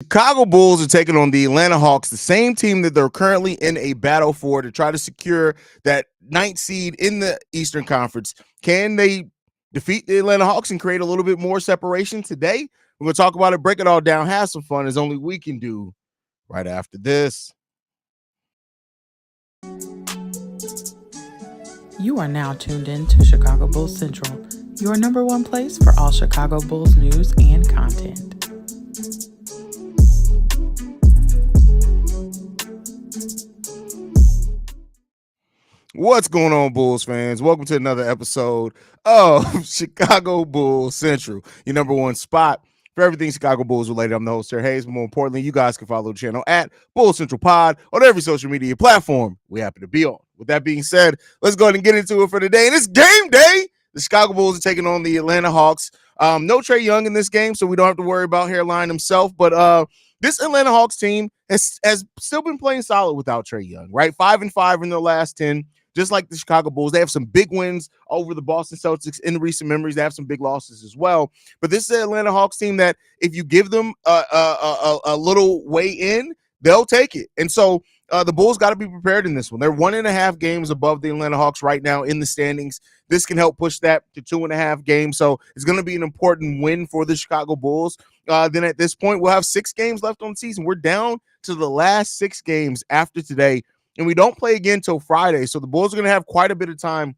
Chicago Bulls are taking on the Atlanta Hawks, the same team that they're currently in a battle for to try to secure that ninth seed in the Eastern Conference. Can they defeat the Atlanta Hawks and create a little bit more separation today? We're going to talk about it, break it all down, have some fun as only we can do right after this. You are now tuned in to Chicago Bulls Central, your number one place for all Chicago Bulls news and content. What's going on, Bulls fans? Welcome to another episode of Chicago Bulls Central, your number one spot for everything Chicago Bulls related. I'm the host, Sir Haize, but more importantly, you guys can follow the channel at Bulls Central Pod on every social media platform we happen to be on. With that being said, let's go ahead and get into it for today. And it's game day. The Chicago Bulls are taking on the Atlanta Hawks. No Trae Young in this game, so we don't have to worry about Hairline himself, but this Atlanta Hawks team has still been playing solid without Trae Young, right? 5-5 in their last 10. Just like the Chicago Bulls, they have some big wins over the Boston Celtics in recent memories. They have some big losses as well. But this is the Atlanta Hawks team that if you give them a little way in, they'll take it. And so the Bulls got to be prepared in this one. They're 1.5 games above the Atlanta Hawks right now in the standings. This can help push that to 2.5 games. So it's going to be an important win for the Chicago Bulls. Then at this point, we'll have 6 games left on the season. We're down to the last 6 games after today. And we don't play again until Friday. So the Bulls are going to have quite a bit of time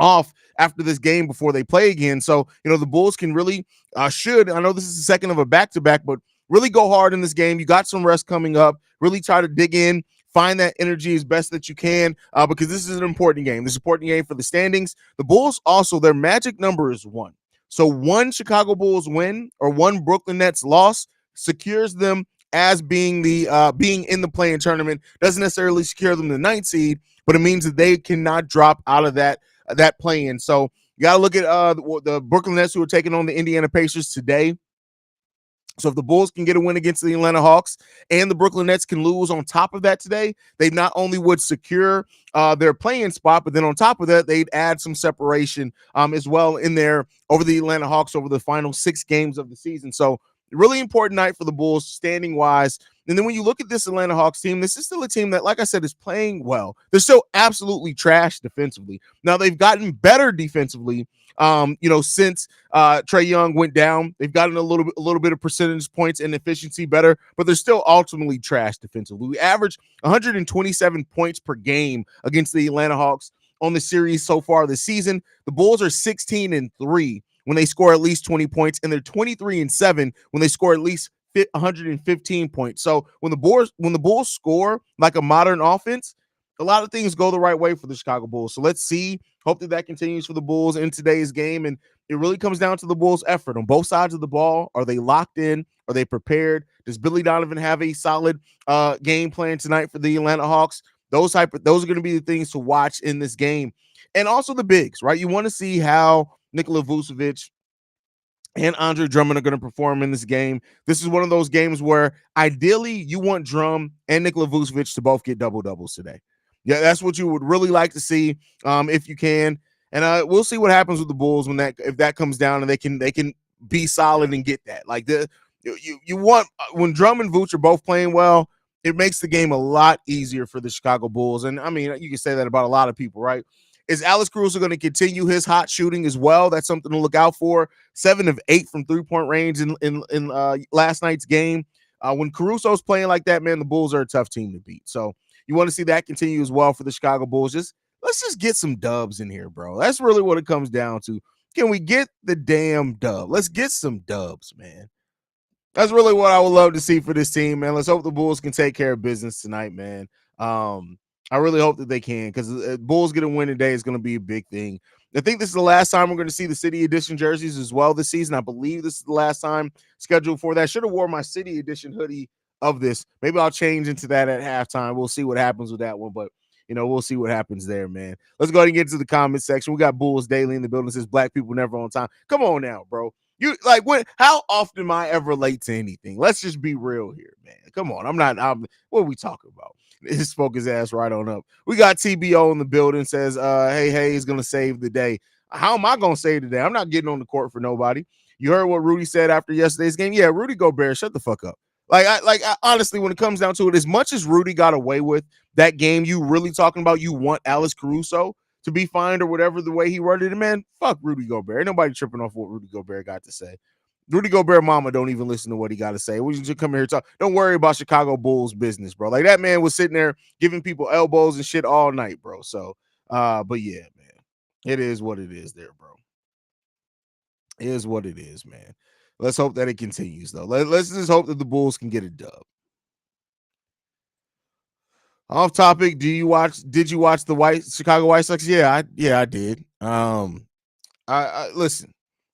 off after this game before they play again. So, the Bulls can really I know this is the second of a back-to-back, but really go hard in this game. You got some rest coming up. Really try to dig in, find that energy as best that you can because this is an important game. This is an important game for the standings. The Bulls also, their magic number is 1. So one Chicago Bulls win or one Brooklyn Nets loss secures them as being in the play-in tournament. Doesn't necessarily secure them the 9th seed, but it means that they cannot drop out of that play-in. So you got to look at the Brooklyn Nets, who are taking on the Indiana Pacers today. So if the Bulls can get a win against the Atlanta Hawks and the Brooklyn Nets can lose on top of that today, they not only would secure their play-in spot, but then on top of that, they'd add some separation as well in there over the Atlanta Hawks over the final 6 games of the season. So really important night for the Bulls standing wise. And then when you look at this Atlanta Hawks team, this is still a team that, like I said, is playing well. They're still absolutely trash defensively. Now they've gotten better defensively, since Trae Young went down. They've gotten a little bit of percentage points and efficiency better, but they're still ultimately trash defensively. We average 127 points per game against the Atlanta Hawks on the series so far this season. The Bulls are 16-3 when they score at least 20 points, and they're 23-7 when they score at least 115 points. So when the Bulls score like a modern offense, a lot of things go the right way for the Chicago Bulls. So let's see. Hope that continues for the Bulls in today's game. And it really comes down to the Bulls' effort on both sides of the ball. Are they locked in? Are they prepared? Does Billy Donovan have a solid game plan tonight for the Atlanta Hawks? Those are going to be the things to watch in this game. And also the bigs, right? You want to see how Nikola Vucevic and Andre Drummond are going to perform in this game. This is one of those games where ideally you want Drum and Nikola Vucevic to both get double-doubles today. Yeah, that's what you would really like to see if you can. And we'll see what happens with the Bulls if that comes down and they can be solid and get that. Like you want when Drum and Vooch are both playing well, it makes the game a lot easier for the Chicago Bulls. And I mean, you can say that about a lot of people, right? Is Alex Caruso going to continue his hot shooting as well? That's something to look out for. 7 of 8 from 3-point range in last night's game. When Caruso's playing like that, man, the Bulls are a tough team to beat. So you want to see that continue as well for the Chicago Bulls. Let's just get some dubs in here, bro. That's really what it comes down to. Can we get the damn dub? Let's get some dubs, man. That's really what I would love to see for this team, man. Let's hope the Bulls can take care of business tonight, man. I really hope that they can, because Bulls get a win today is going to be a big thing. I think this is the last time we're going to see the City Edition jerseys as well this season. I believe this is the last time scheduled for that. I should have worn my City Edition hoodie of this. Maybe I'll change into that at halftime. We'll see what happens with that one, but we'll see what happens there, man. Let's go ahead and get to the comment section. We got Bulls Daily in the building. It says black people never on time. Come on now, bro. How often am I ever late to anything? Let's just be real here, man. Come on. What are we talking about? He spoke his ass right on up. We got TBO in the building, says, hey, he's going to save the day. How am I going to save the day? I'm not getting on the court for nobody. You heard what Rudy said after yesterday's game? Yeah, Rudy Gobert, shut the fuck up. Honestly, when it comes down to it, as much as Rudy got away with that game, you really talking about you want Alex Caruso to be fined or whatever the way he worded it, man. Fuck Rudy Gobert. Ain't nobody tripping off what Rudy Gobert got to say. Rudy Gobert mama don't even listen to what he got to say. We just come here and talk. Don't worry about Chicago Bulls business, bro. Like that man was sitting there giving people elbows and shit all night, bro. So, but yeah, man, it is what it is there, bro. It is what it is, man. Let's hope that it continues, though. Let's just hope that the Bulls can get a dub. Off topic, did you watch the Chicago White Sox? Yeah, I did. I listen.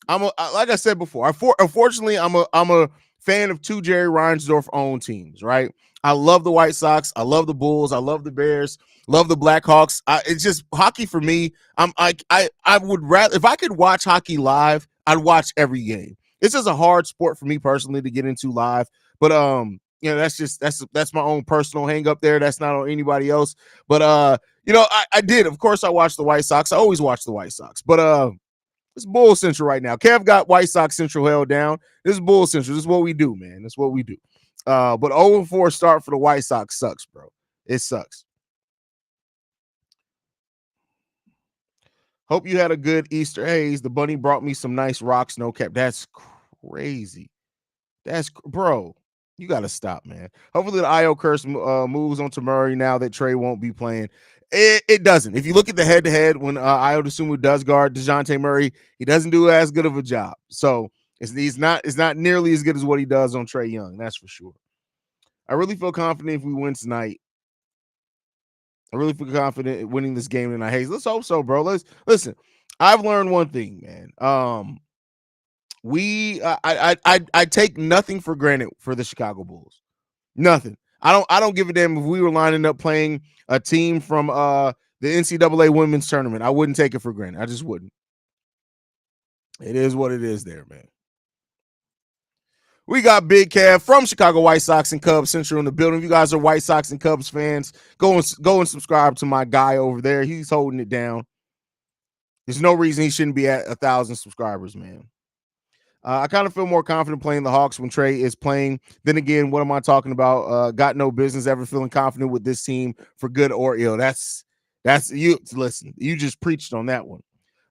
Like I said before. Unfortunately, I'm a fan of two Jerry Reinsdorf owned teams. Right. I love the White Sox. I love the Bulls. I love the Bears. Love the Blackhawks. It's just hockey for me. I would rather if I could watch hockey live, I'd watch every game. It's just a hard sport for me personally to get into live. But that's my own personal hang up there. That's not on anybody else. But I did. Of course, I watched the White Sox. I always watch the White Sox. But it's Bull Central right now. Kev got White Sox Central held down. This is Bull Central. This is what we do, man. That's what we do. But 0-4 start for the White Sox sucks, bro. It sucks. Hope you had a good Easter Haize. The bunny brought me some nice rocks, no cap. That's crazy. Bro. You got to stop, man. Hopefully the IO curse moves on to Murray now that Trey won't be playing. It doesn't. If you look at the head-to-head when Io DeSumo does guard DeJounte Murray, he doesn't do as good of a job. So it's not nearly as good as what he does on Trey Young. That's for sure. I really feel confident if we win tonight. I really feel confident in winning this game tonight. Hey, let's hope so, bro. Listen. I've learned one thing, man. I take nothing for granted for the Chicago Bulls. Nothing. I don't give a damn if we were lining up playing a team from the NCAA women's tournament. I wouldn't take it for granted. I just wouldn't. It is what it is there, man. We got Big Cav from Chicago White Sox and Cubs Central in the building. If you guys are White Sox and Cubs fans, go and subscribe to my guy over there. He's holding it down. There's no reason he shouldn't be at 1,000 subscribers, man. I kind of feel more confident playing the Hawks when Trey is playing. Then again, what am I talking about? Got no business ever feeling confident with this team for good or ill. That's you. Listen, you just preached on that one.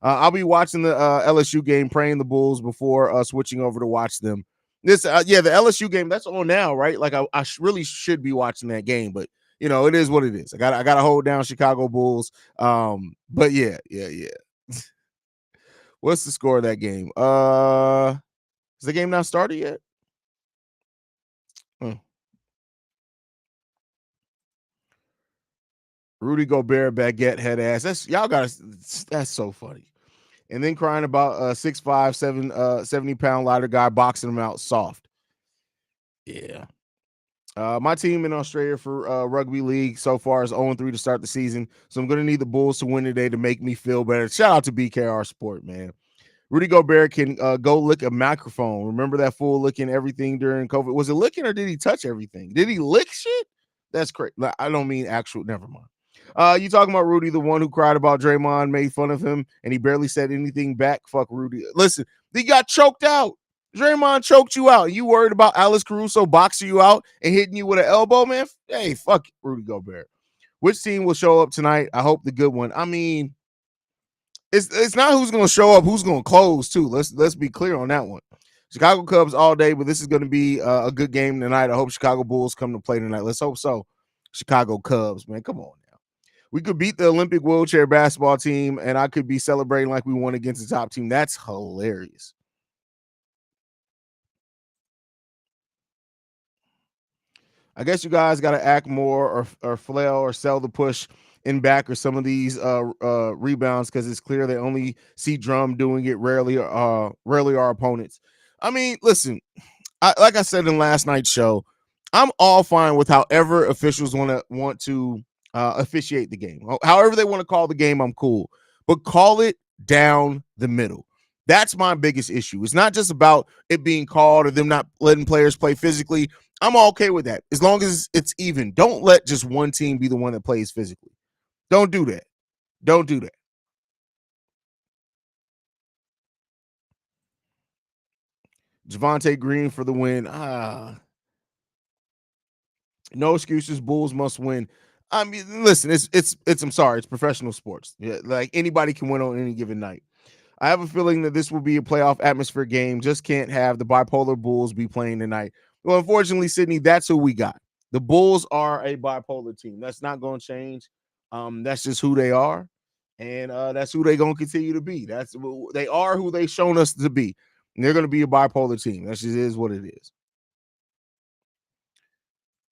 I'll be watching the LSU game, praying the Bulls before switching over to watch them. The LSU game that's on now, right? Like I really should be watching that game, but it is what it is. I got to hold down Chicago Bulls. But yeah. What's the score of that game? Is the game not started yet? Rudy Gobert baguette head ass. That's so funny. And then crying about 6'5", 70-pound lighter guy boxing him out soft. Yeah. My team in Australia for rugby league so far is 0-3 to start the season. So I'm going to need the Bulls to win today to make me feel better. Shout out to BKR Sport, man. Rudy Gobert can go lick a microphone. Remember that fool licking everything during COVID? Was it licking or did he touch everything? Did he lick shit? That's crazy. I don't mean actual. Never mind. You talking about Rudy, the one who cried about Draymond, made fun of him, and he barely said anything back? Fuck Rudy. Listen, he got choked out. Draymond choked you out. You worried about Alex Caruso boxing you out and hitting you with an elbow, man? Hey, fuck Rudy Gobert. Which team will show up tonight? I hope the good one. I mean, it's not who's going to show up, who's going to close too. Let's be clear on that one. Chicago Cubs all day, but this is going to be a good game tonight. I hope Chicago Bulls come to play tonight. Let's hope so. Chicago Cubs, man, come on now. We could beat the Olympic wheelchair basketball team, and I could be celebrating like we won against the top team. That's hilarious. I guess you guys got to act more or flail or sell the push in back or some of these rebounds because it's clear they only see Drum doing it rarely our opponents. I mean, listen, like I said in last night's show, I'm all fine with however officials want to officiate the game. However they want to call the game, I'm cool. But call it down the middle. That's my biggest issue. It's not just about it being called or them not letting players play physically. I'm okay with that as long as it's even. Don't let just one team be the one that plays physically. Don't do that. Don't do that. Javonte Green for the win. No excuses. Bulls must win. I mean, listen, it's. I'm sorry, it's professional sports. Yeah, like anybody can win on any given night. I have a feeling that this will be a playoff atmosphere game. Just can't have the bipolar Bulls be playing tonight. Well, unfortunately, Sydney, that's who we got. The Bulls are a bipolar team. That's not going to change. That's just who they are, and that's who they're going to continue to be. They are who they've shown us to be. And they're going to be a bipolar team. That just is what it is.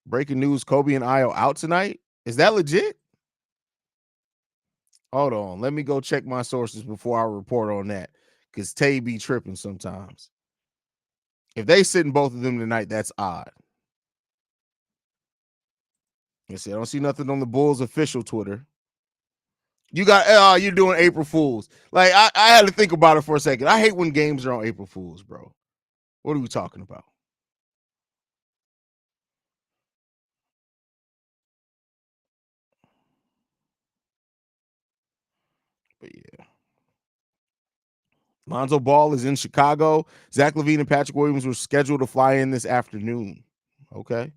Breaking news: Kobe and Io out tonight. Is that legit? Hold on. Let me go check my sources before I report on that. Because Tay be tripping sometimes. If they sitting both of them tonight, that's odd. I don't see nothing on the Bulls official Twitter. You got you're doing April Fools. Like I had to think about it for a second. I hate when games are on April Fools, bro. What are we talking about? But yeah. Lonzo Ball is in Chicago. Zach LaVine and Patrick Williams were scheduled to fly in this afternoon. Okay.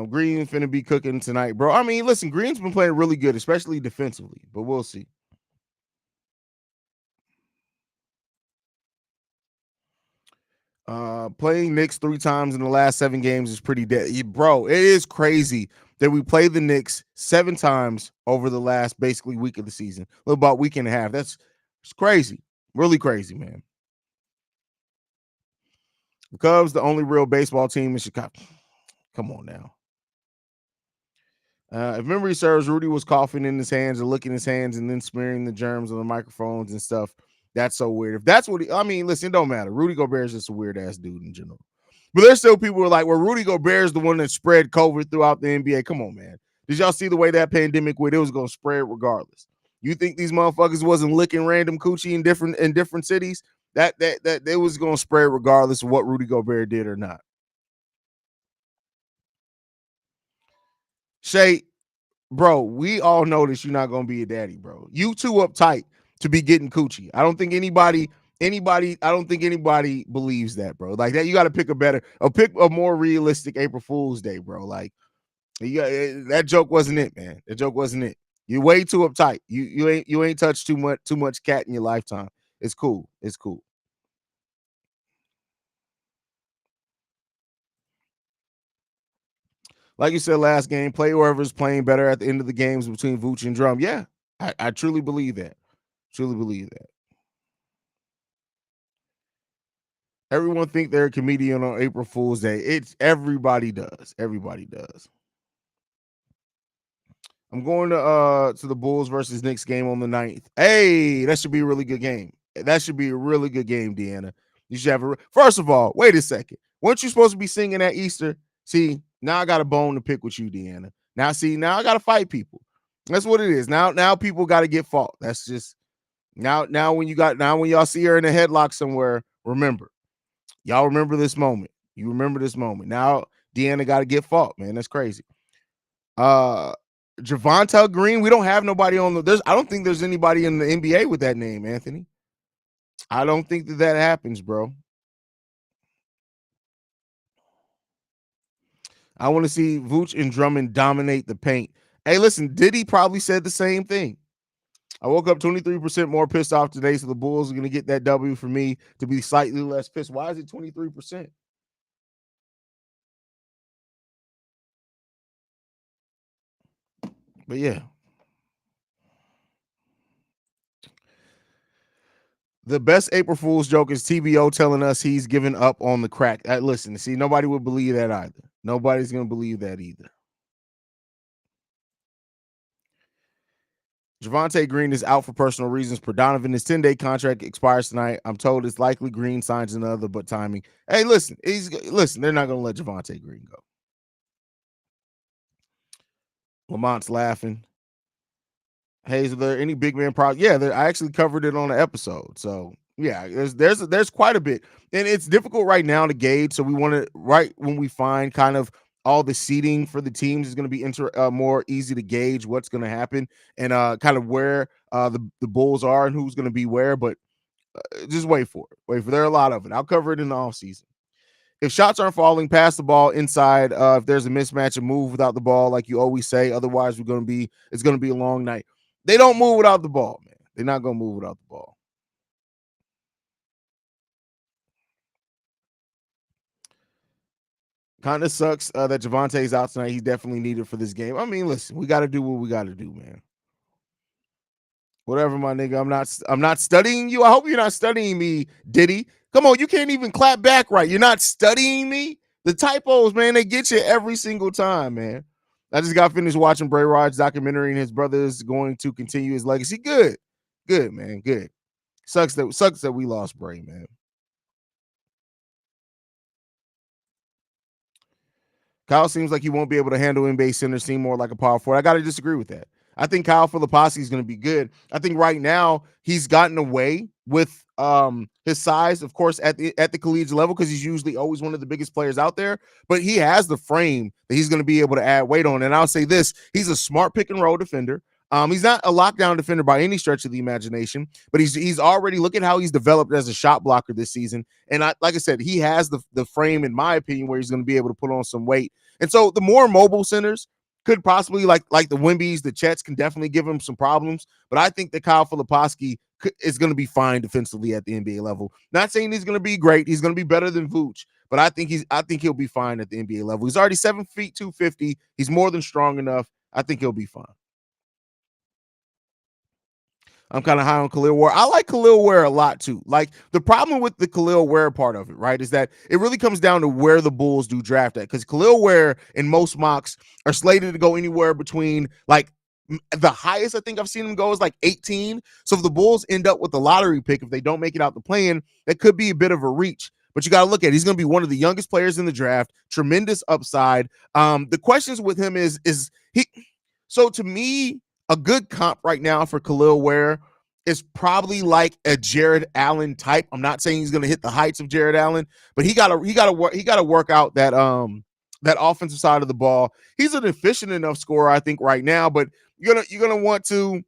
Green finna be cooking tonight, bro. I mean, listen, Green's been playing really good, especially defensively, but we'll see. Playing Knicks 3 times in the last 7 games is pretty dead. Bro, it is crazy that we played the Knicks 7 times over the last basically week of the season. A little about week and a half. It's crazy. Really crazy, man. The Cubs, the only real baseball team in Chicago. Come on now. If memory serves, Rudy was coughing in his hands and licking his hands and then smearing the germs on the microphones and stuff. That's so weird. If that's what I mean, listen, it don't matter. Rudy Gobert is just a weird ass dude in general. But there's still people who are like, well, Rudy Gobert is the one that spread COVID throughout the NBA. Come on, man. Did y'all see the way that pandemic went? It was gonna spread regardless. You think these motherfuckers wasn't licking random coochie in different cities? That they was gonna spread regardless of what Rudy Gobert did or not. Shay, bro, we all know that you're not gonna be a daddy, bro. You too uptight to be getting coochie. I don't think anybody believes that, bro. Like that, you got to pick a more realistic April Fool's Day, bro. Like that joke wasn't it, man. That joke wasn't it. You're way too uptight. You ain't touched too much cat in your lifetime. It's cool. It's cool. Like you said last game, play whoever's playing better at the end of the games between Vooch and Drum. Yeah, I truly believe that. Truly believe that. Everyone think they're a comedian on April Fool's Day. It's everybody does. Everybody does. I'm going to the Bulls versus Knicks game on the 9th. Hey, that should be a really good game. That should be a really good game, Deanna. You should have first of all, wait a second. Weren't you supposed to be singing at Easter? See, now I got a bone to pick with you, Deanna. Now I got to fight people. That's what it is. Now people got to get fought. That's just now when y'all see her in a headlock somewhere, remember. Y'all remember this moment. You remember this moment. Now Deanna got to get fought, man. That's crazy. Javonte Green. We don't have nobody on I don't think there's anybody in the NBA with that name, Anthony. I don't think that happens, bro. I want to see Vooch and Drummond dominate the paint. Hey, listen, Diddy probably said the same thing. I woke up 23% more pissed off today, so the Bulls are going to get that W for me to be slightly less pissed. Why is it 23%? But yeah. The best April Fool's joke is TBO telling us he's given up on the crack. Listen, see, nobody would believe that either. Nobody's going to believe that either. Javonte Green is out for personal reasons. Per Donovan, his 10-day contract expires tonight. I'm told it's likely Green signs another, but timing. Hey, listen, they're not going to let Javonte Green go. Lamont's laughing. Haize, are there any big man problems? Yeah, I actually covered it on an episode. So yeah, there's quite a bit, and it's difficult right now to gauge. So we want to right when we find kind of all the seating for the teams is going to be more easy to gauge what's going to happen and kind of where the Bulls are and who's going to be where. But Just wait for it. Wait for there are a lot of it. I'll cover it in the offseason. If shots aren't falling, pass the ball inside. If there's a mismatch, and move without the ball, like you always say. Otherwise, it's gonna be a long night. They don't move without the ball, man. They're not gonna move without the ball. Kind of sucks that Javante's out tonight. He's definitely needed for this game. I mean, listen, we got to do what we got to do, man. Whatever, my nigga. I'm not studying you. I hope you're not studying me, Diddy. Come on, you can't even clap back right. You're not studying me. The typos, man, they get you every single time, man. I just got finished watching Bray Wyatt's documentary, and his brother is going to continue his legacy. Good, man, good. Sucks that we lost Bray, man. Kyle seems like he won't be able to handle NBA center, seem more like a power forward. I got to disagree with that. I think Kyle Filipowski is going to be good. I think right now he's gotten away with his size, of course, at the collegiate level, because he's usually always one of the biggest players out there. But he has the frame that he's going to be able to add weight on. And I'll say this: he's a smart pick and roll defender. He's not a lockdown defender by any stretch of the imagination, but he's already, look at how he's developed as a shot blocker this season. And like I said, he has the frame, in my opinion, where he's going to be able to put on some weight. And so the more mobile centers could possibly, like the Wemby's, the Chets, can definitely give him some problems. But I think that Kyle Filipowski is going to be fine defensively at the NBA level. Not saying he's going to be great. He's going to be better than Vooch, but I think he'll be fine at the NBA level. He's already 7 feet 250. He's more than strong enough. I think he'll be fine. I'm kind of high on Khalil Ware. I like Khalil Ware a lot too. Like, the problem with the Khalil Ware part of it, right, is that it really comes down to where the Bulls do draft at. Because Khalil Ware in most mocks are slated to go anywhere between, like, the highest I think I've seen him go is like 18. So if the Bulls end up with the lottery pick, if they don't make it out the play-in, that could be a bit of a reach. But you got to look at it. He's going to be one of the youngest players in the draft. Tremendous upside. The questions with him is he. So to me, a good comp right now for Khalil Ware is probably like a Jared Allen type. I'm not saying he's going to hit the heights of Jared Allen, but he got to work out that that offensive side of the ball. He's an efficient enough scorer, I think, right now, but you're gonna want to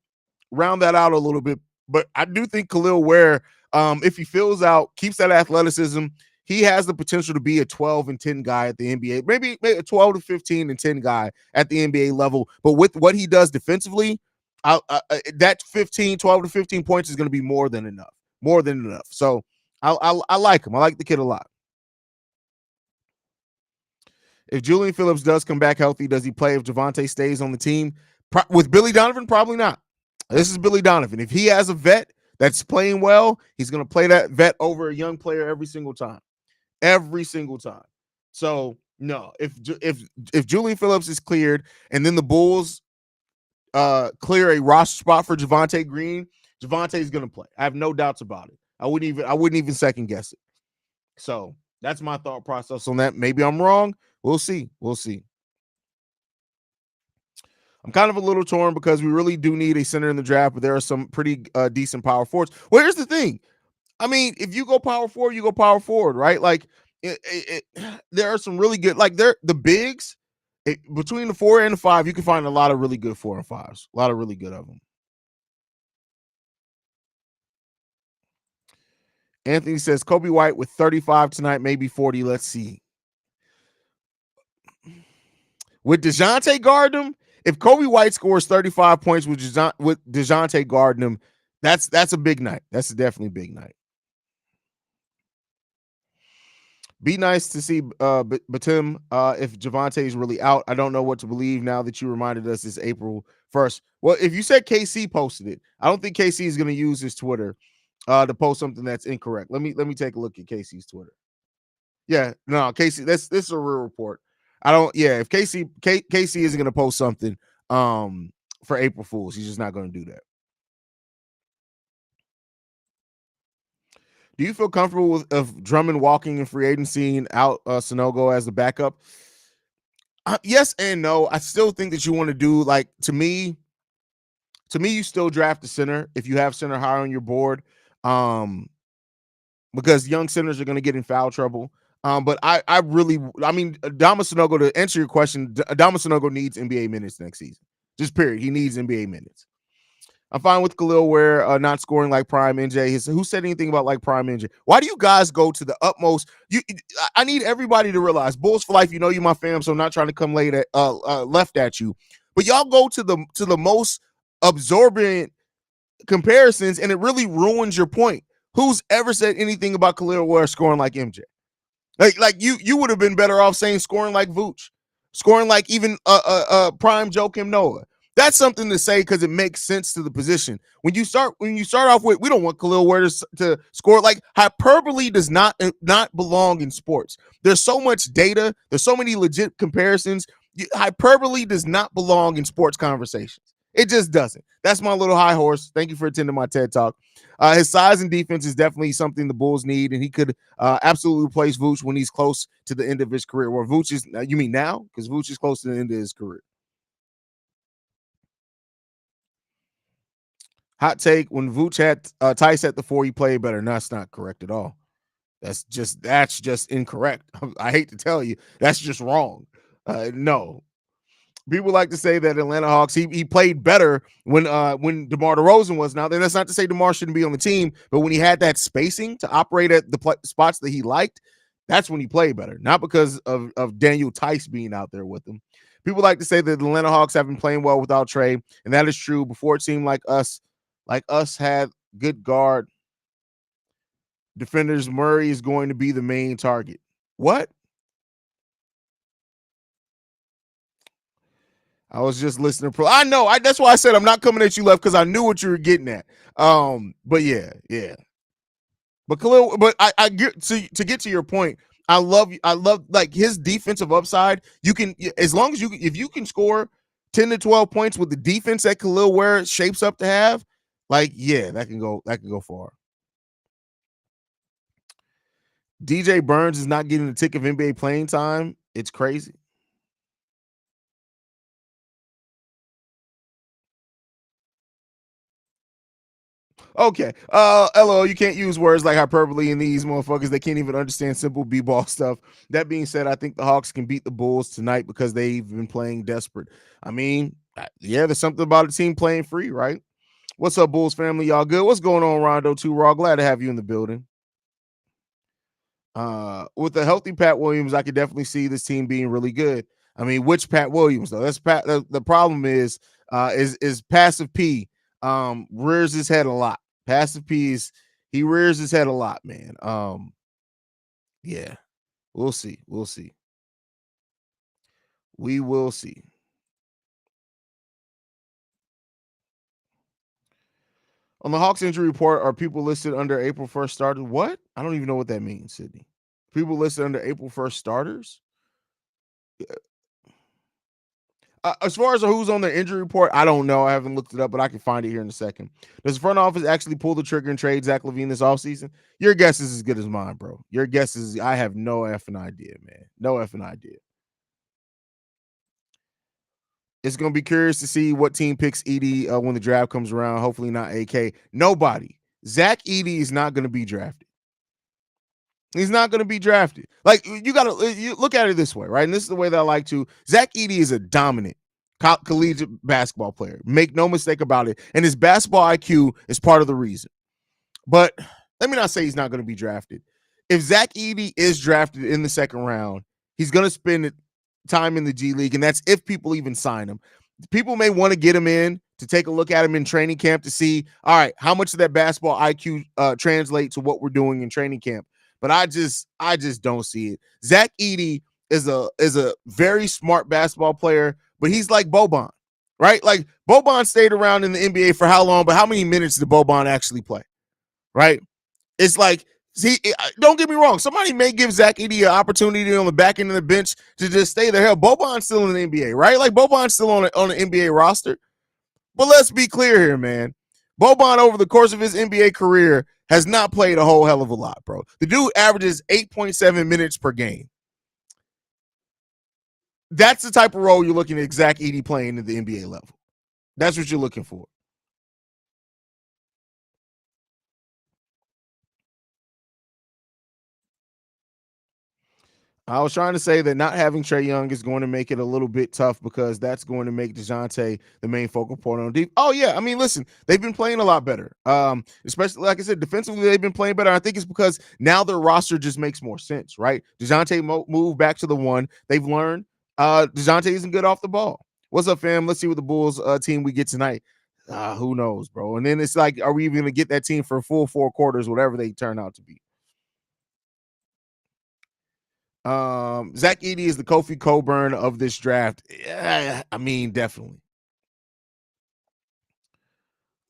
round that out a little bit. But I do think Khalil Ware, if he fills out, keeps that athleticism, he has the potential to be a 12 and 10 guy at the NBA, maybe a 12 to 15 and 10 guy at the NBA level. But with what he does defensively, that 12 to 15 points is going to be more than enough. So I like him. I like the kid a lot. If Julian Phillips does come back healthy, does he play if Javante stays on the team? With Billy Donovan, probably not. This is Billy Donovan. If he has a vet that's playing well, he's going to play that vet over a young player every single time. So no, if Julian Phillips is cleared and then the Bulls clear a roster spot for Javonte Green, Javonte is going to play. I have no doubts about it. I wouldn't even second guess it. So that's my thought process on that. Maybe I'm wrong. We'll see. I'm kind of a little torn because we really do need a center in the draft, but there are some pretty decent power forwards. Well, here's the thing. I mean, if you go power forward, you go power forward, right? Like, there are some really good, like, the bigs. Between the 4 and the 5, you can find a lot of really good 4 and 5s. A lot of really good of them. Anthony says Kobe White with 35 tonight, maybe 40. Let's see. With DeJounte guarding him, if Kobe White scores 35 points with DeJounte guarding him, that's a big night. That's definitely a big night. Be nice to see Batum if Javante is really out. I don't know what to believe now that you reminded us it's April 1st. Well, if you said KC posted it, I don't think KC is going to use his Twitter to post something that's incorrect. Let me take a look at KC's Twitter. Yeah, no, KC, this is a real report. If KC isn't going to post something for April Fools, he's just not going to do that. Do you feel comfortable with Drummond walking in free agency and out Sonogo as the backup? Yes and no. I still think that you want to do, like, to me, you still draft the center if you have center higher on your board, because young centers are going to get in foul trouble. But Adama Sonogo, to answer your question, Adama Sonogo needs NBA minutes next season. Just period. He needs NBA minutes. I'm fine with Khalil Ware not scoring like prime MJ. Who said anything about like prime MJ? Why do you guys go to the utmost? I need everybody to realize, Bulls for life. You know you my fam, so I'm not trying to come left at you, but y'all go to the most absorbent comparisons, and it really ruins your point. Who's ever said anything about Khalil Ware scoring like MJ? Like you would have been better off saying scoring like Vooch, scoring like even prime Joakim Noah. That's something to say because it makes sense to the position. When you start off with, we don't want Khalil Ware to score. Like, hyperbole does not belong in sports. There's so much data. There's so many legit comparisons. Hyperbole does not belong in sports conversations. It just doesn't. That's my little high horse. Thank you for attending my TED Talk. His size and defense is definitely something the Bulls need, and he could absolutely replace Vooch when he's close to the end of his career. Where Vooch is, you mean now? Because Vooch is close to the end of his career. Hot take: when Vooch had Tice at the 4, he played better. No, that's not correct at all. That's just incorrect. I hate to tell you, that's just wrong. No, people like to say that Atlanta Hawks he played better when DeMar DeRozan was. Now, that's not to say DeMar shouldn't be on the team, but when he had that spacing to operate at the spots that he liked, that's when he played better. Not because of Daniel Tice being out there with him. People like to say that the Atlanta Hawks have been playing well without Trey, and that is true. Before it seemed like us had good guard defenders. Murray is going to be the main target. What? I was just listening. I know. That's why I said I'm not coming at you left, because I knew what you were getting at. But yeah. But Khalil, but I get to get to your point. I love like his defensive upside. You can, as long as if you can score 10 to 12 points with the defense that Khalil Ware shapes up to have, like, yeah, that can go far. DJ Burns is not getting the tick of NBA playing time. It's crazy. Okay. LO, you can't use words like hyperbole in these motherfuckers. They can't even understand simple b-ball stuff. That being said, I think the Hawks can beat the Bulls tonight because they've been playing desperate. I mean, yeah, there's something about a team playing free, right? What's up, Bulls family? Y'all good? What's going on, Rondo 2 Raw? Glad to have you in the building. With a healthy Pat Williams, I could definitely see this team being really good. I mean, which Pat Williams though? That's Pat. The problem is Passive P rears his head a lot. Passive P he rears his head a lot, man. Yeah, we'll see. We will see. On the Hawks injury report, are people listed under April 1st starters? What? I don't even know what that means, Sydney. People listed under April 1st starters? As far as who's on the injury report, I don't know. I haven't looked it up, but I can find it here in a second. Does the front office actually pull the trigger and trade Zach LaVine this offseason? Your guess is as good as mine, bro. Your guess is, I have no effing idea, man. No effing idea. It's going to be curious to see what team picks Edey when the draft comes around. Hopefully not AK. Nobody. Zach Edey is not going to be drafted. He's not going to be drafted. Like, you got to look at it this way, right? And this is the way that I like to. Zach Edey is a dominant collegiate basketball player. Make no mistake about it. And his basketball IQ is part of the reason. But let me not say he's not going to be drafted. If Zach Edey is drafted in the second round, he's going to spend time in the G League, and that's if people even sign him. People may want to get him in to take a look at him in training camp to see, all right, how much of that basketball IQ translate to what we're doing in training camp. But I just don't see it. Zach Edey is a very smart basketball player, but he's like Boban, right? Like, Boban stayed around in the NBA for how long, but how many minutes did Boban actually play, right? It's like, see, don't get me wrong. Somebody may give Zach Edey an opportunity on the back end of the bench to just stay there. Hell, Boban's still in the NBA, right? Like, Boban's still on the NBA roster. But let's be clear here, man. Boban, over the course of his NBA career, has not played a whole hell of a lot, bro. The dude averages 8.7 minutes per game. That's the type of role you're looking at Zach Edey playing at the NBA level. That's what you're looking for. I was trying to say that not having Trae Young is going to make it a little bit tough because that's going to make DeJounte the main focal point on deep. Oh yeah, I mean, listen, they've been playing a lot better. Especially like I said, defensively they've been playing better. I think it's because now their roster just makes more sense, right? DeJounte moved back to the one. They've learned DeJounte isn't good off the ball. What's up, fam? Let's see what the Bulls team we get tonight. Who knows, bro? And then it's like, are we even going to get that team for a full 4 quarters, whatever they turn out to be? Zach Edey is the Kofi Coburn of this draft. Yeah, I mean, definitely.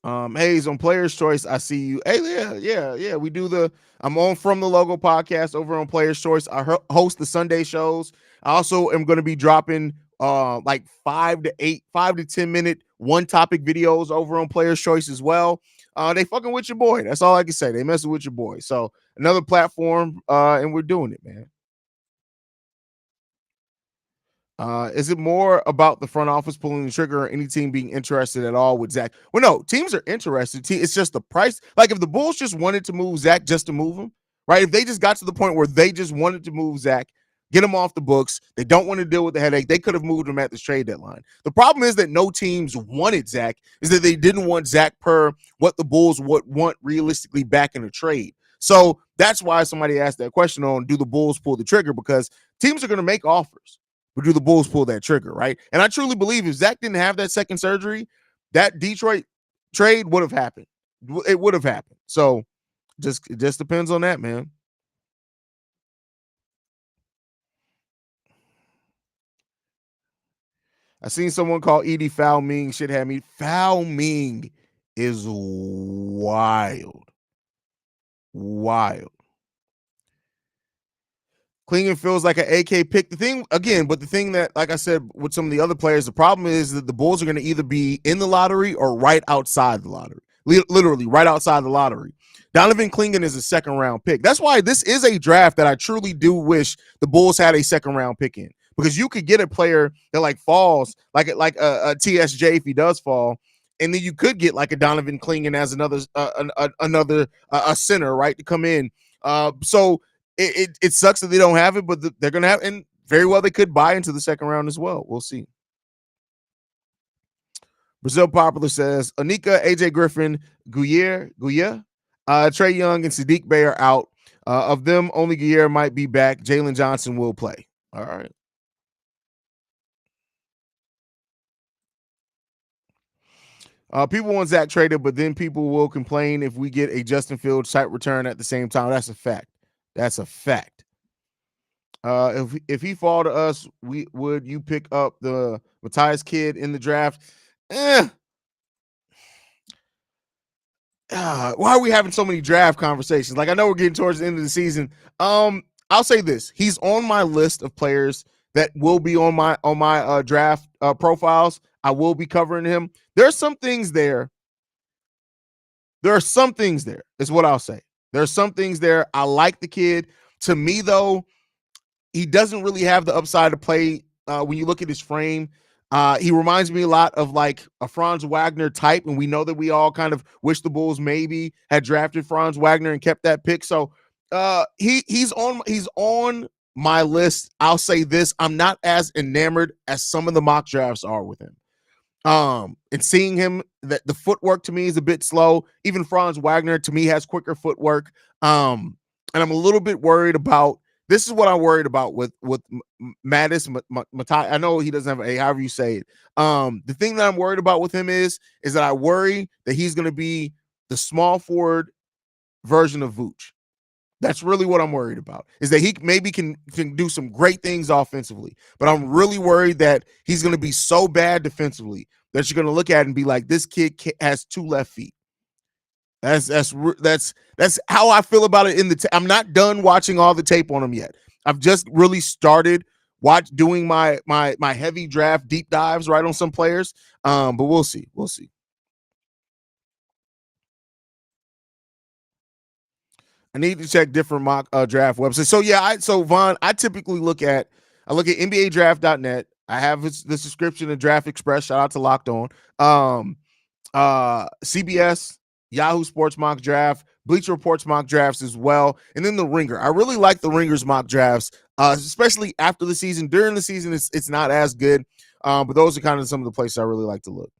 Haize, on Player's Choice, I see you. Hey, yeah. We do I'm on From the Logo podcast over on Player's Choice. I host the Sunday shows. I also am going to be dropping like 5 to 10 minute one topic videos over on Player's Choice as well. They fucking with your boy. That's all I can say. They messing with your boy. So another platform, and we're doing it, man. Is it more about the front office pulling the trigger or any team being interested at all with Zach? Well, no, teams are interested. It's just the price. Like if the Bulls just wanted to move Zach just to move him, right? If they just got to the point where they just wanted to move Zach, get him off the books, they don't want to deal with the headache, they could have moved him at this trade deadline. The problem is that no teams wanted Zach, is that they didn't want Zach per what the Bulls would want realistically back in a trade. So that's why somebody asked that question on, do the Bulls pull the trigger? Because teams are going to make offers. But do the Bulls pull that trigger, right? And I truly believe if Zach didn't have that second surgery, that Detroit trade would have happened. It would have happened. So it just depends on that, man. I seen someone call Edey Foul Ming. Shit had me. Foul Ming is wild. Wild. Clingan feels like an AK pick. The thing that, like I said, with some of the other players, the problem is that the Bulls are going to either be in the lottery or right outside the lottery. Literally right outside the lottery. Donovan Clingan is a second round pick. That's why this is a draft that I truly do wish the Bulls had a second round pick in, because you could get a player that like falls like a TSJ if he does fall, and then you could get like a Donovan Clingan as another center, right, to come in. So it sucks that they don't have it, but they're going to have, and very well they could buy into the second round as well. We'll see. Brazil Popular says Anika, AJ Griffin, Guyer, Trae Young, and Sadiq Bey are out. Of them, only Guyer might be back. Jalen Johnson will play. All right. People want Zach traded, but then people will complain if we get a Justin Fields type return at the same time. That's a fact. That's a fact. If he fall to us, would you pick up the Matthias kid in the draft? Why are we having so many draft conversations? Like, I know we're getting towards the end of the season. I'll say this: he's on my list of players that will be on my draft profiles. I will be covering him. There's some things there. There are some things there, is what I'll say. There are some things there. I like the kid. To me, though, he doesn't really have the upside to play when you look at his frame. He reminds me a lot of like a Franz Wagner type, and we know that we all kind of wish the Bulls maybe had drafted Franz Wagner and kept that pick. So he's on my list. I'll say this: I'm not as enamored as some of the mock drafts are with him. And seeing him, that the footwork to me is a bit slow. Even Franz Wagner to me has quicker footwork. And I'm a little bit worried about. This is what I'm worried about with Mattis Matai. I know he doesn't have a, however you say it. The thing that I'm worried about with him is that I worry that he's going to be the small forward version of Vooch. That's really what I'm worried about, is that he maybe can do some great things offensively, but I'm really worried that he's going to be so bad defensively that you're going to look at it and be like, this kid has 2 left feet. That's how I feel about it. I'm not done watching all the tape on him yet. I've just really started doing my heavy draft deep dives right on some players. But we'll see. I need to check different mock draft websites. So yeah, Vaughn, I typically look at NBADraft.net. I have the subscription to Draft Express. Shout out to Locked On. CBS, Yahoo Sports Mock Draft, Bleacher Report's mock drafts as well, and then the Ringer. I really like the Ringer's mock drafts, especially after the season. During the season, it's not as good, but those are kind of some of the places I really like to look.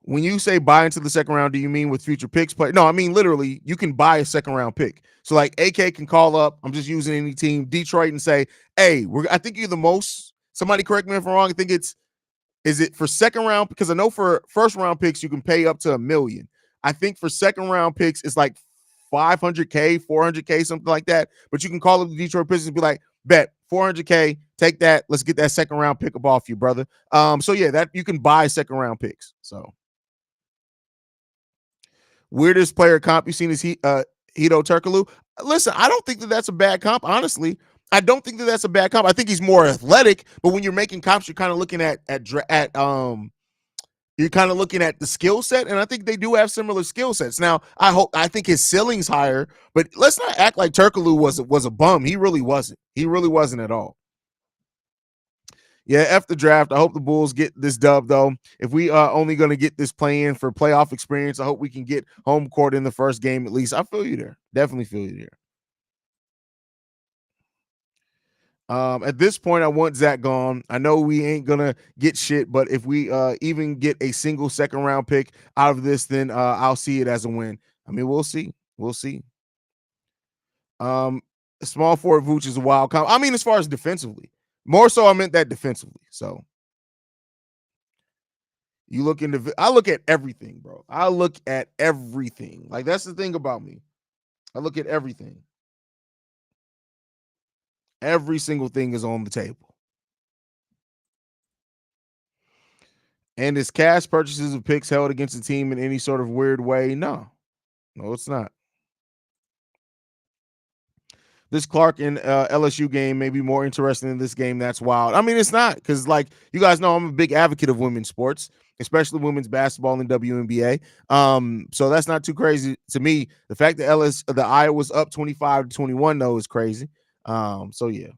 When you say buy into the second round, do you mean with future picks? No, I mean literally, you can buy a second round pick. So like AK can call up. I'm just using any team, Detroit, and say, "Hey, I think you're the most." Somebody correct me if I'm wrong. I think is it for second round? Because I know for first round picks you can pay up to $1 million. I think for second round picks it's like 500K, 400K, something like that. But you can call up the Detroit Pistons and be like, "Bet 400K, take that. Let's get that second round pick up off you, brother." So yeah, that you can buy second round picks. So. Weirdest player comp you've seen is Hito Turkoglu. Listen, I don't think that that's a bad comp, honestly. I don't think that that's a bad comp. I think he's more athletic, but when you're making comps, you're kind of looking at you're kind of looking at the skill set, and I think they do have similar skill sets. Now, I think his ceiling's higher, but let's not act like Turkoglu was a bum. He really wasn't. He really wasn't at all. Yeah, F the draft. I hope the Bulls get this dub, though. If we are only going to get this play-in for playoff experience, I hope we can get home court in the first game at least. I feel you there. Definitely feel you there. At this point, I want Zach gone. I know we ain't going to get shit, but if we even get a single second-round pick out of this, then I'll see it as a win. I mean, we'll see. We'll see. Small forward Vooch is a wild comp. I mean, as far as defensively. More so, I meant that defensively. So you look into, I look at everything, bro. I look at everything. Like that's the thing about me. I look at everything. Every single thing is on the table. And is cash purchases of picks held against the team in any sort of weird way? No, it's not. This Clark and LSU game may be more interesting than this game. That's wild. I mean, it's not because, like, you guys know I'm a big advocate of women's sports, especially women's basketball and WNBA. So that's not too crazy to me. The fact that the Iowa's up 25-21 though is crazy. So yeah.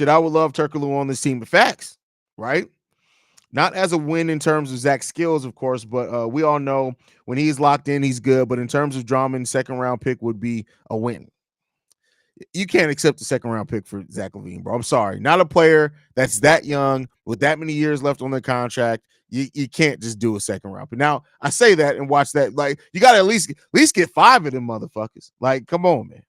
I would love Turkoglu on this team. But facts, right? Not as a win in terms of Zach's skills, of course, but we all know when he's locked in, he's good. But in terms of Drummond, second round pick would be a win. You can't accept the second round pick for Zach LaVine, bro. I'm sorry. Not a player that's that young with that many years left on their contract. You can't just do a second round pick. Now, I say that and watch that. Like, you got to at least get 5 of them motherfuckers. Like, come on, man.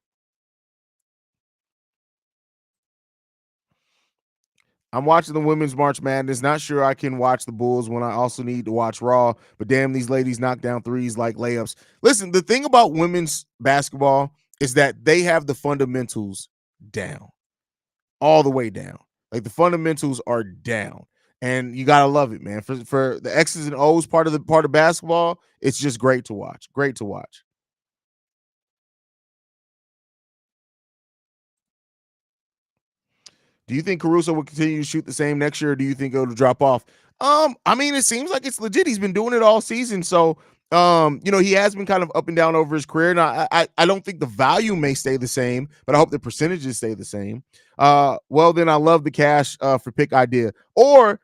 I'm watching the women's March Madness. Not sure I can watch the Bulls when I also need to watch Raw. But damn, these ladies knock down threes like layups. Listen, the thing about women's basketball is that they have the fundamentals down, all the way down. Like the fundamentals are down, and you gotta love it, man. For the X's and O's part of basketball, it's just great to watch. Great to watch. Do you think Caruso will continue to shoot the same next year, or do you think it'll drop off? I mean, it seems like it's legit. He's been doing it all season, so he has been kind of up and down over his career. Now, I don't think the value may stay the same, but I hope the percentages stay the same. Well, then I love the cash for pick idea, or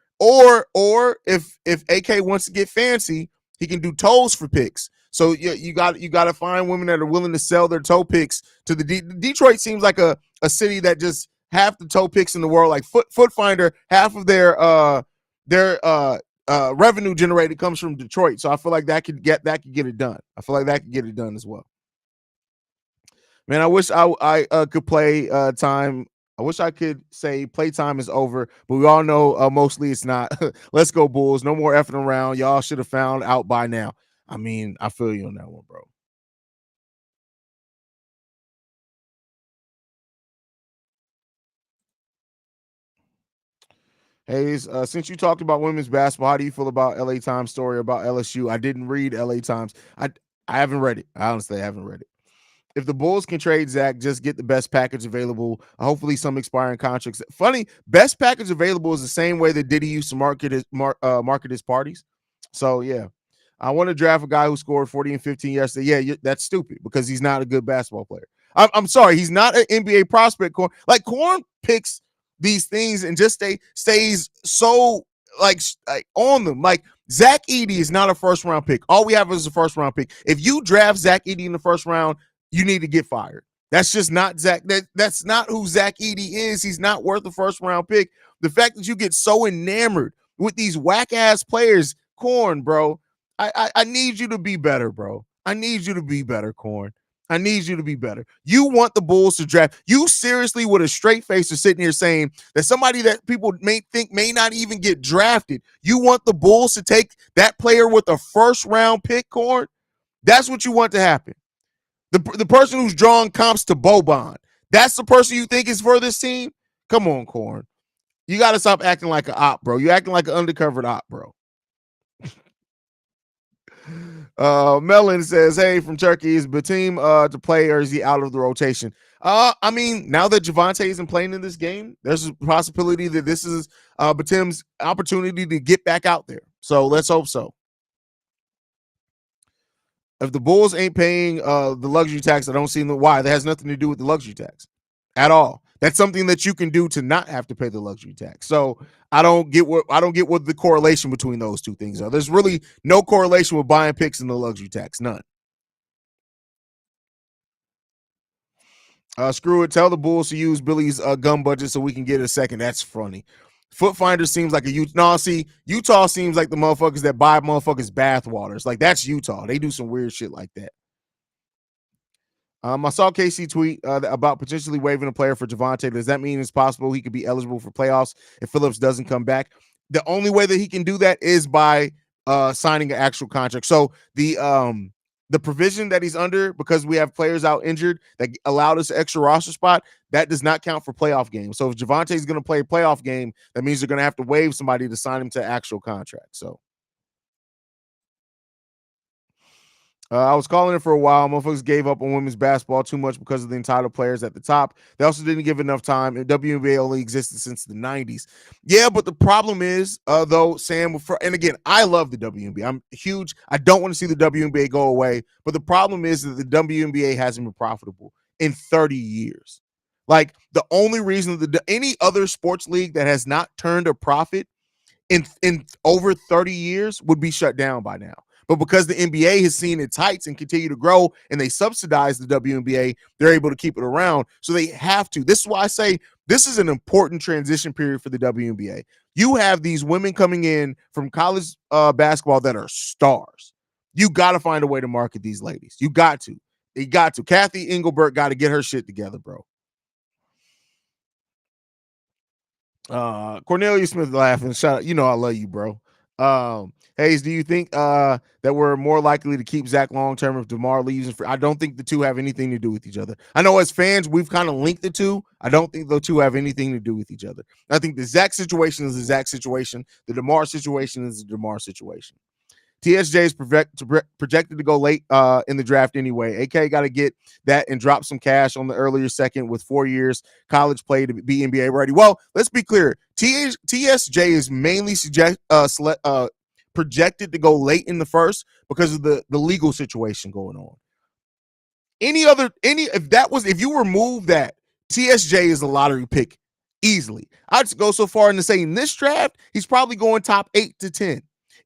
if AK wants to get fancy, he can do toes for picks. So you got to find women that are willing to sell their toe picks to the Detroit. Seems like a city that just half the toe picks in the world, like Foot Finder, half of their revenue generated comes from Detroit. So I feel like that could get it done. I feel like that could get it done as well. Man, I wish I could play time. I wish I could say playtime is over, but we all know mostly it's not. Let's go Bulls. No more effing around. Y'all should have found out by now. I mean, I feel you on that one, bro. Haize, since you talked about women's basketball, how do you feel about LA Times story about LSU? I didn't read LA Times. I haven't read it. I honestly haven't read it. If the Bulls can trade Zach, just get the best package available. Hopefully, some expiring contracts. Funny, best package available is the same way that Diddy used to market his parties. So yeah, I want to draft a guy who scored 40 and 15 yesterday. Yeah, that's stupid because he's not a good basketball player. I'm sorry, he's not an NBA prospect. Corn picks these things and just stays so like on them. Like Zach Edey is not a first round pick. All we have is a first round pick. If you draft Zach Edey in the first round, you need to get fired. That's just not Zach. That's not who Zach Edey is. He's not worth a first round pick. The fact that you get so enamored with these whack ass players, Corn, bro. I need you to be better, bro. I need you to be better, Corn. I need you to be better. You want the Bulls to draft. You seriously, with a straight face, are sitting here saying that somebody that people may think may not even get drafted, you want the Bulls to take that player with a first round pick, Corn? That's what you want to happen. The person who's drawing comps to Boban, that's the person you think is for this team? Come on, Corn. You got to stop acting like an op, bro. You're acting like an undercover op, bro. Melon says, hey, from Turkey, is Batum to play or is he out of the rotation? I mean, now that Javonte isn't playing in this game, there's a possibility that this is Batum's opportunity to get back out there. So let's hope so. If the Bulls ain't paying the luxury tax, I don't see why. That has nothing to do with the luxury tax at all. That's something that you can do to not have to pay the luxury tax. So I don't get what the correlation between those two things are. There's really no correlation with buying picks and the luxury tax. None. Screw it. Tell the Bulls to use Billy's gun budget so we can get a second. That's funny. Foot Finder seems like a Utah. No, see, Utah seems like the motherfuckers that buy motherfuckers bathwaters. Like that's Utah. They do some weird shit like that. I saw KC tweet about potentially waiving a player for Javonte. Does that mean it's possible he could be eligible for playoffs if Phillips doesn't come back? The only way that he can do that is by signing an actual contract. So the provision that he's under, because we have players out injured that allowed us an extra roster spot, that does not count for playoff games. So if Javonte is going to play a playoff game, that means they're going to have to waive somebody to sign him to actual contract. So I was calling it for a while. Motherfuckers gave up on women's basketball too much because of the entitled players at the top. They also didn't give enough time. And WNBA only existed since the 90s. Yeah, but the problem is, though, Sam, and again, I love the WNBA. I'm huge. I don't want to see the WNBA go away. But the problem is that the WNBA hasn't been profitable in 30 years. Like, the only reason that any other sports league that has not turned a profit in over 30 years would be shut down by now. But because the NBA has seen its heights and continue to grow and they subsidize the WNBA, they're able to keep it around. So they have to. This is why I say this is an important transition period for the WNBA. You have these women coming in from college basketball that are stars. You got to find a way to market these ladies. You got to. You got to. Kathy Engelbert got to get her shit together, bro. Cornelia Smith laughing. Shout out. You know I love you, bro. Haize, do you think that we're more likely to keep Zach long term if DeMar leaves? I don't think the two have anything to do with each other. I know as fans we've kind of linked the two. I don't think the two have anything to do with each other. I think the Zach situation is the Zach situation. The DeMar situation is the DeMar situation. TSJ is projected to go late in the draft anyway. AK got to get that and drop some cash on the earlier second with 4 years college play to be NBA ready. Well, let's be clear. TSJ is mainly projected to go late in the first because of the legal situation going on. If you remove that, TSJ is a lottery pick easily. I'd go so far into saying this draft, he's probably going top 8 to 10.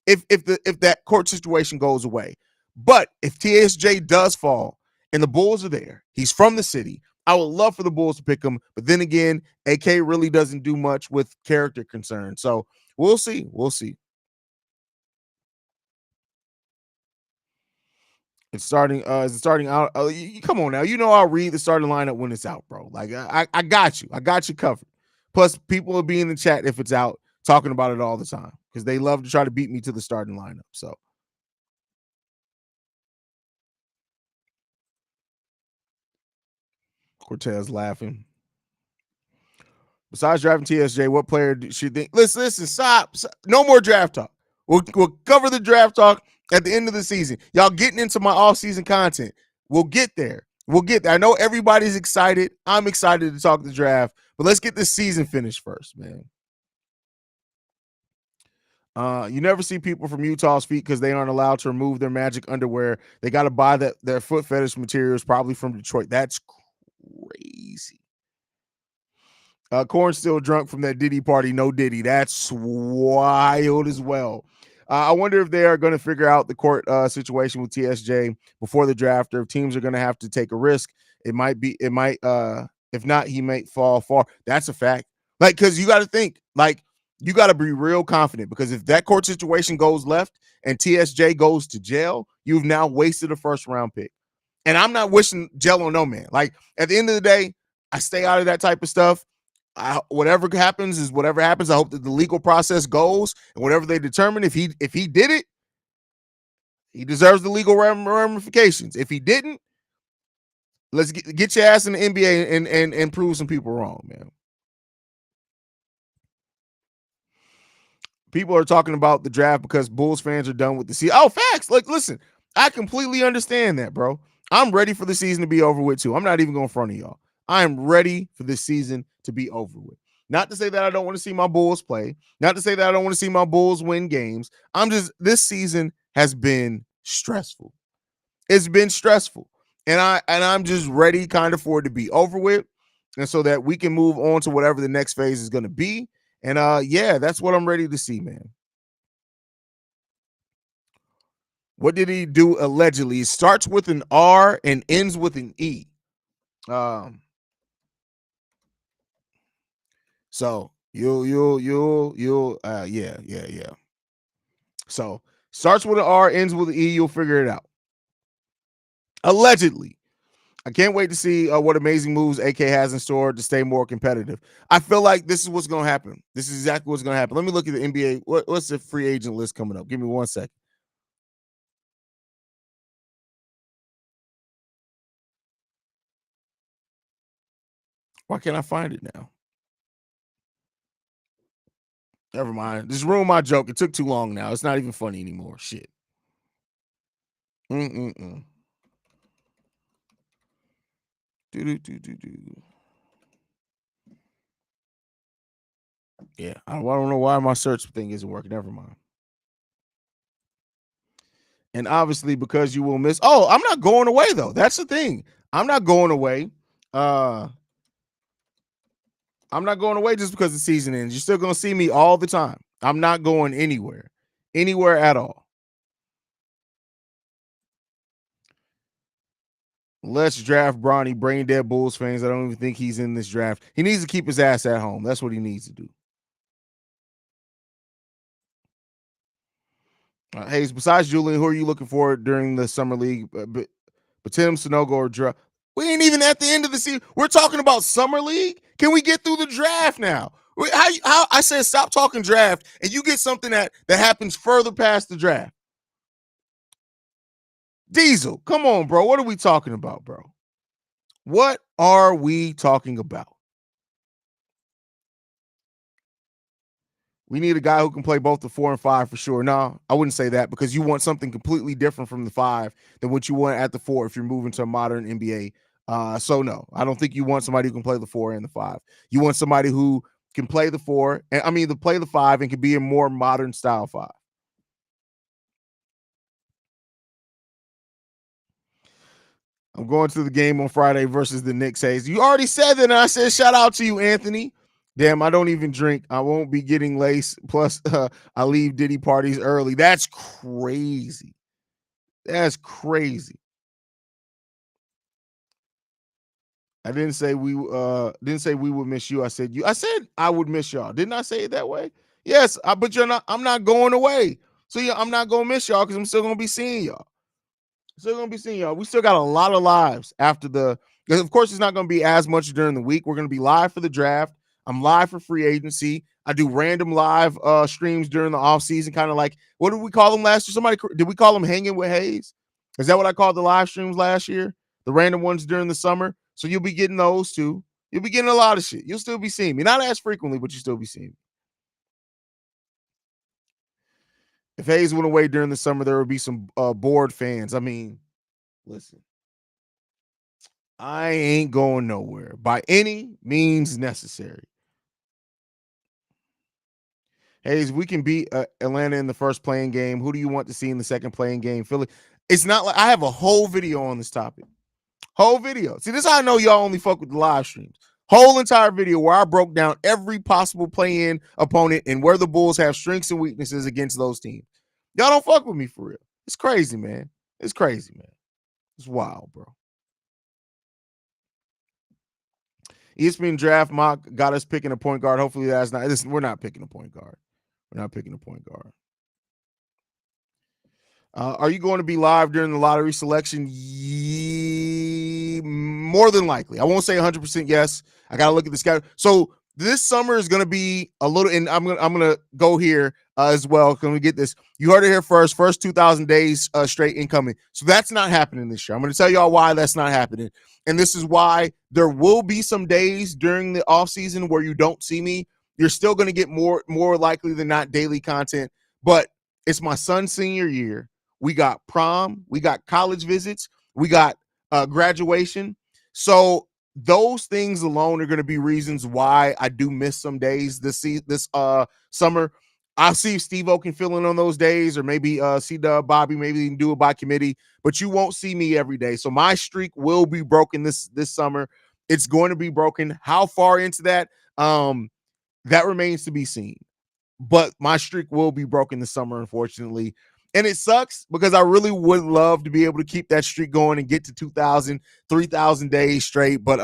If that court situation goes away. But if TSJ does fall and the Bulls are there, he's from the city, I would love for the Bulls to pick him. But then again, AK really doesn't do much with character concerns. So we'll see. We'll see. It's starting. Is it starting out? Come on now. You know I'll read the starting lineup when it's out, bro. Like I got you. I got you covered. Plus, people will be in the chat if it's out talking about it all the time because they love to try to beat me to the starting lineup. So Cortez laughing. Besides drafting TSJ, what player should think? Listen, stop. No more draft talk. We'll cover the draft talk at the end of the season. Y'all getting into my off-season content. We'll get there. We'll get there. I know everybody's excited. I'm excited to talk the draft, but let's get this season finished first, man. You never see people from Utah's feet because they aren't allowed to remove their magic underwear. They got to buy their foot fetish materials probably from Detroit. That's crazy. Corn's still drunk from that Diddy party. No Diddy. That's wild as well. I wonder if they are going to figure out the court situation with TSJ before the draft, or if teams are going to have to take a risk. It might be. It might. If not, he might fall far. That's a fact. Like, because you got to think. Like, you got to be real confident, because if that court situation goes left and TSJ goes to jail, you've now wasted a first round pick. And I'm not wishing jail on no man. Like, at the end of the day, I stay out of that type of stuff. Whatever happens is whatever happens. I hope that the legal process goes, and whatever they determine, if he did it, he deserves the legal ramifications. If he didn't, let's get your ass in the NBA and prove some people wrong, man. People are talking about the draft because Bulls fans are done with the season. Oh, facts. Like, listen, I completely understand that, bro. I'm ready for the season to be over with too. I'm not even going in front of y'all. I am ready for this season to be over with. Not to say that I don't want to see my Bulls play. Not to say that I don't want to see my Bulls win games. This season has been stressful. It's been stressful. And I'm just ready kind of for it to be over with. And so that we can move on to whatever the next phase is going to be. And yeah, that's what I'm ready to see, man. What did he do allegedly? It starts with an R and ends with an E. So you'll yeah. So starts with an R, ends with an E. You'll figure it out. Allegedly. I can't wait to see what amazing moves AK has in store to stay more competitive. I feel like this is what's going to happen. This is exactly what's going to happen. Let me look at the NBA. What's the free agent list coming up? Give me 1 second. Why can't I find it now? Never mind. Just ruined my joke. It took too long now. It's not even funny anymore. Shit. Mm-mm-mm. Do. Yeah, I don't know why my search thing isn't working. Never mind. And obviously, because you will miss. Oh, I'm not going away though. That's the thing. I'm not going away. I'm not going away just because the season ends. You're still gonna see me all the time. I'm not going anywhere at all. Let's draft Bronny, brain dead Bulls fans. I don't even think he's in this draft. He needs to keep his ass at home. That's what he needs to do. Haize, besides Julian, who are you looking for during the summer league? But Tim, Sonogo, or draft? We ain't even at the end of the season. We're talking about summer league. Can we get through the draft now? How I said stop talking draft, and you get something that happens further past the draft. Diesel, come on, bro. What are we talking about, bro? What are we talking about? We need a guy who can play both the 4 and 5 for sure. No, I wouldn't say that, because you want something completely different from the 5 than what you want at the 4 if you're moving to a modern NBA. So no, I don't think you want somebody who can play the 4 and the 5. You want somebody who can play the 4, and play the 5 and can be a more modern style 5. I'm going to the game on Friday versus the Knicks. Haize, you already said that, and I said shout out to you, Anthony. Damn, I don't even drink. I won't be getting laced. Plus, I leave Diddy parties early. That's crazy. That's crazy. I didn't say we would miss you. I said you. I said I would miss y'all. Didn't I say it that way? Yes, but you're not. I'm not going away. So yeah, I'm not gonna miss y'all because I'm still gonna be seeing y'all. Still gonna be seeing y'all. We still got a lot of lives after the. Because of course it's not gonna be as much during the week. We're gonna be live for the draft. I'm live for free agency. I do random live streams during the off season, kind of like, what did we call them last year? Did we call them hanging with Haize? Is that what I called the live streams last year? The random ones during the summer. So you'll be getting those too. You'll be getting a lot of shit. You'll still be seeing me, not as frequently, but you still be seeing me. If Haize went away during the summer, there would be some bored fans. I mean, listen, I ain't going nowhere by any means necessary. Haize, we can beat Atlanta in the first playing game. Who do you want to see in the second playing game? Philly. It's not like I have a whole video on this topic. Whole video. See, this is how I know y'all only fuck with the live streams. Whole entire video where I broke down every possible play-in opponent and where the Bulls have strengths and weaknesses against those teams. Y'all don't fuck with me for real. It's crazy, man. It's crazy, man. It's wild, bro. ESPN draft mock got us picking a point guard. Hopefully that's not. We're not picking a point guard. We're not picking a point guard. Are you going to be live during the lottery selection? More than likely. I won't say 100% yes. I got to look at the schedule. So this summer is going to be a little, and I'm gonna go here as well. Can we get this? You heard it here first. First 2,000 days straight incoming. So that's not happening this year. I'm going to tell y'all why that's not happening, and this is why there will be some days during the off season where you don't see me. You're still going to get more likely than not daily content, but it's my son's senior year. We got prom, we got college visits, we got graduation. So those things alone are going to be reasons why I do miss some days this summer. I'll see if Steve-O can fill in on those days, or maybe C-Dub, Bobby, maybe he can do it by committee, but you won't see me every day. So my streak will be broken this summer. It's going to be broken. How far into that? That remains to be seen. But my streak will be broken this summer, unfortunately. And it sucks because I really would love to be able to keep that streak going and get to 2,000, 3,000 days straight. But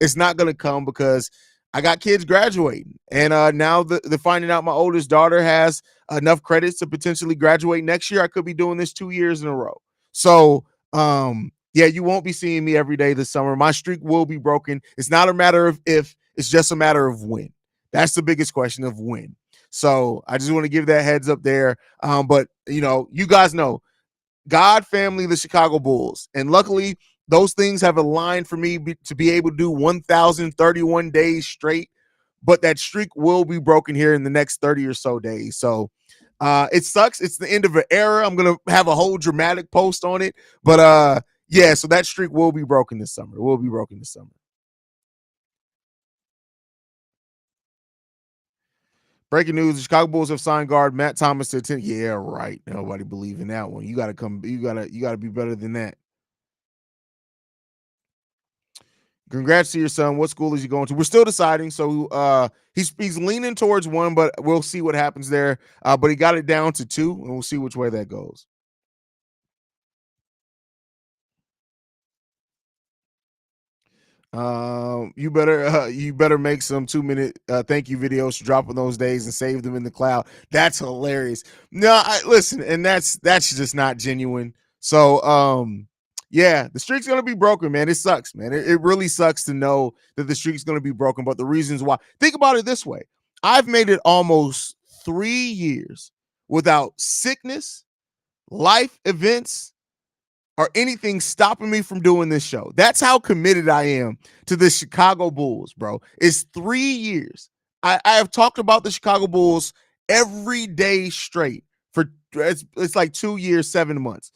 it's not going to come because I got kids graduating. And now the finding out my oldest daughter has enough credits to potentially graduate next year, I could be doing this 2 years in a row. So, yeah, you won't be seeing me every day this summer. My streak will be broken. It's not a matter of if, it's just a matter of when. That's the biggest question, of when. So I just want to give that heads up there. But, you guys know, God, family, the Chicago Bulls. And luckily, those things have aligned for me to be able to do 1,031 days straight. But that streak will be broken here in the next 30 or so days. So it sucks. It's the end of an era. I'm going to have a whole dramatic post on it. But, yeah, so that streak will be broken this summer. It will be broken this summer. Breaking news: the Chicago Bulls have signed guard Matt Thomas to attend. Yeah, right. Nobody believe in that one. You gotta come. You gotta be better than that. Congrats to your son. What school is he going to? We're still deciding. So he's leaning towards one, but we'll see what happens there. But he got it down to 2, and we'll see which way that goes. You better make some 2-minute thank you videos, drop on those days, and save them in the cloud. That's hilarious. No, listen, and that's just not genuine. So yeah, the streak's gonna be broken, man. It sucks, man. It really sucks to know that the streak's gonna be broken. But the reasons why, think about it this way: I've made it almost 3 years without sickness, life events, or anything stopping me from doing this show. That's how committed I am to the Chicago Bulls, bro. It's 3 years. I have talked about the Chicago Bulls every day straight for it's like 2 years, 7 months.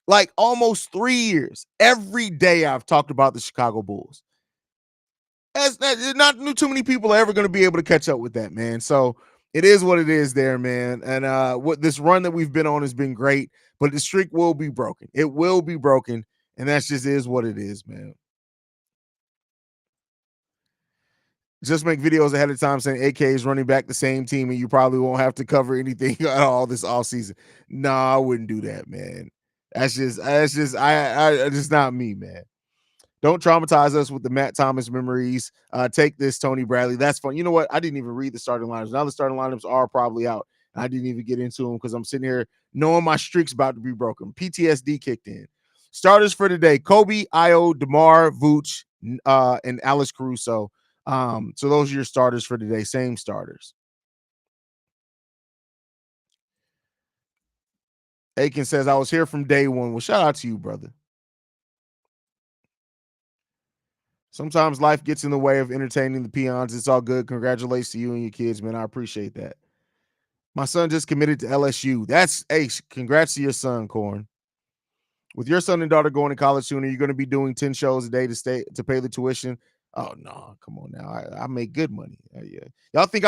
Like almost 3 years. Every day I've talked about the Chicago Bulls. Not too many people are ever going to be able to catch up with that, man. So it is what it is there, man. And what this run that we've been on has been great, but the streak will be broken. It will be broken, and that just is what it is, man. Just make videos ahead of time saying AK is running back the same team, and you probably won't have to cover anything at all this offseason. No, I wouldn't do that, man. That's just I just not me, man. Don't traumatize us with the Matt Thomas memories. Take this, Tony Bradley. That's fun. You know what? I didn't even read the starting lineups. Now the starting lineups are probably out. I didn't even get into them because I'm sitting here knowing my streak's about to be broken. PTSD kicked in. Starters for today: Kobe, Io, DeMar, Vooch, and Alex Caruso. So those are your starters for today. Same starters. Aiken says, I was here from day one. Well, shout out to you, brother. Sometimes life gets in the way of entertaining the peons. It's all good. Congratulations to you and your kids, man. I appreciate that. My son just committed to LSU. That's congrats to your son, Corn. With your son and daughter going to college soon, are you going to be doing 10 shows a day to pay the tuition? Oh no, come on now. I make good money. Yeah. Y'all think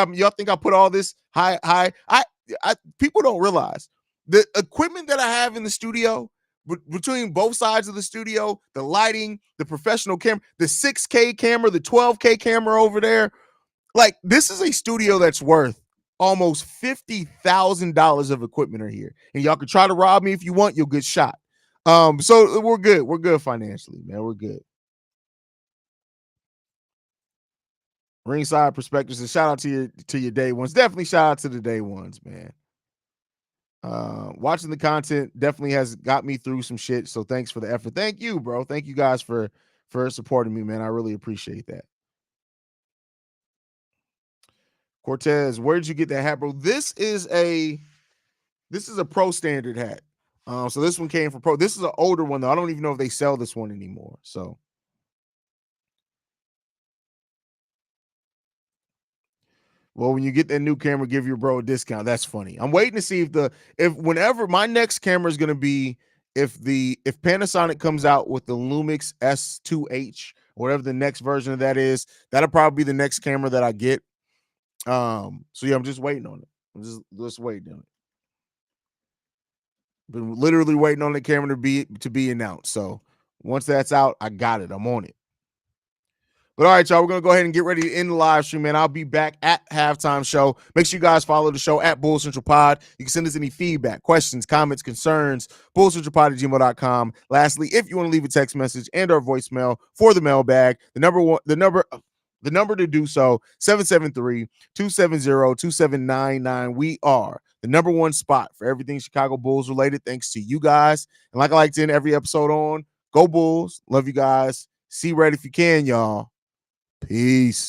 I put all this high? People don't realize the equipment that I have in the studio between both sides of the studio, the lighting, the professional camera, the 6K camera, the 12K camera over there. Like, this is a studio that's worth almost $50,000 of equipment are here. And y'all can try to rob me if you want, you'll get shot. So we're good. We're good financially, man. We're good. Ringside Perspectives, and shout out to your day ones. Definitely shout out to the day ones, man. Watching the content definitely has got me through some shit. So thanks for the effort. Thank you, bro. Thank you guys for supporting me, man. I really appreciate that. Cortez, where did you get that hat, bro? This is a pro standard hat. So this one came from pro. This is an older one though. I don't even know if they sell this one anymore. So well, when you get that new camera, give your bro a discount. That's funny. I'm waiting to see if whenever my next camera is going to be if Panasonic comes out with the Lumix S2H, whatever the next version of that is, that'll probably be the next camera that I get. So yeah, I'm just waiting on it. I'm just waiting on it. Been literally waiting on the camera to be announced. So once that's out, I got it. I'm on it. But all right, y'all, we're going to go ahead and get ready to end the live stream, man. I'll be back at halftime show. Make sure you guys follow the show at Bull Central Pod. You can send us any feedback, questions, comments, concerns, bullcentralpod@gmail.com. Lastly, if you want to leave a text message and or voicemail for the mailbag, the number to do so, 773-270-2799. We are the number one spot for everything Chicago Bulls related, thanks to you guys. And like I like to end every episode on, go Bulls. Love you guys. See red if you can, y'all. Peace.